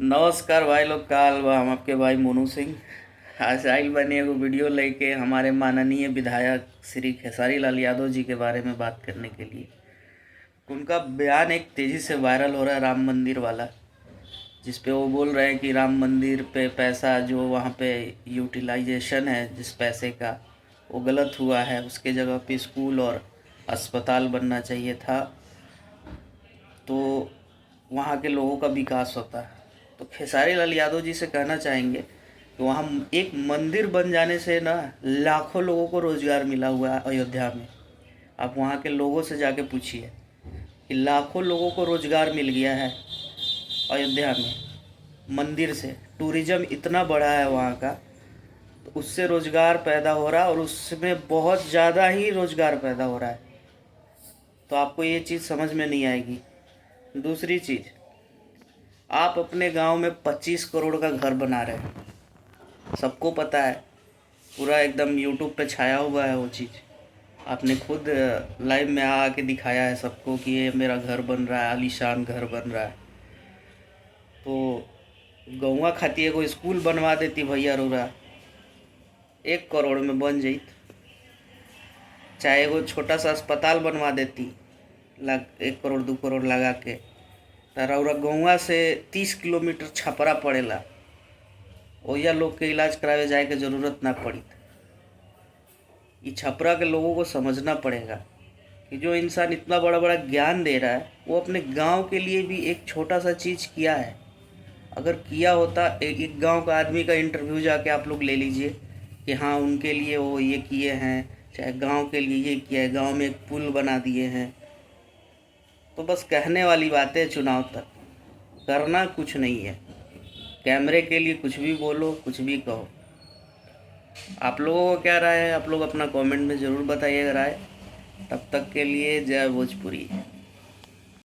नमस्कार भाई लोग, काल बा हम आपके भाई मोनू सिंह। आज आइल बने एगो वीडियो लेके हमारे माननीय विधायक श्री खेसारी लाल यादव जी के बारे में बात करने के लिए। उनका बयान एक तेज़ी से वायरल हो रहा है राम मंदिर वाला, जिस पे वो बोल रहे हैं कि राम मंदिर पे पैसा जो वहाँ पे यूटिलाइजेशन है जिस पैसे का, वो गलत हुआ है। उसके जगह पे स्कूल और अस्पताल बनना चाहिए था, तो वहाँ के लोगों का विकास होता है। तो खेसारी लाल यादव जी से कहना चाहेंगे कि वहाँ एक मंदिर बन जाने से ना लाखों लोगों को रोज़गार मिला हुआ है अयोध्या में। आप वहाँ के लोगों से जाके पूछिए कि लाखों लोगों को रोज़गार मिल गया है अयोध्या में मंदिर से। टूरिज़्म इतना बढ़ा है वहाँ का, तो उससे रोज़गार पैदा हो रहा है और उसमें बहुत ज़्यादा ही रोज़गार पैदा हो रहा है। तो आपको ये चीज़ समझ में नहीं आएगी। दूसरी चीज़, आप अपने गांव में 25 करोड़ का घर बना रहे हैं, सबको पता है, पूरा एकदम यूट्यूब पे छाया हुआ है वो चीज़। आपने खुद लाइव में आके दिखाया है सबको कि ये मेरा घर बन रहा है, आलीशान घर बन रहा है। तो गौवा खातिर एगो स्कूल बनवा देती भैया रोरा, 1 करोड़ में बन जाइत। चाहे एगो छोटा सा अस्पताल बनवा देती, 1 करोड़ 2 करोड़ लगा के। रौरा गौवा से 30 किलोमीटर छपरा पड़ेला, ओया लोग के इलाज करावे जाए के ज़रूरत ना पड़ी। ये छपरा के लोगों को समझना पड़ेगा कि जो इंसान इतना बड़ा बड़ा ज्ञान दे रहा है वो अपने गांव के लिए भी एक छोटा सा चीज़ किया है। अगर किया होता, एक गांव का आदमी का इंटरव्यू जाके आप लोग ले लीजिए कि हाँ उनके लिए वो ये किए हैं, चाहे गांव के लिए ये किया है, गांव में एक पुल बना दिए हैं। तो बस कहने वाली बातें, चुनाव तक करना कुछ नहीं है। कैमरे के लिए कुछ भी बोलो, कुछ भी कहो। आप लोगों को क्या राय है, आप लोग अपना कमेंट में ज़रूर बताइएगा राय। तब तक के लिए जय भोजपुरी।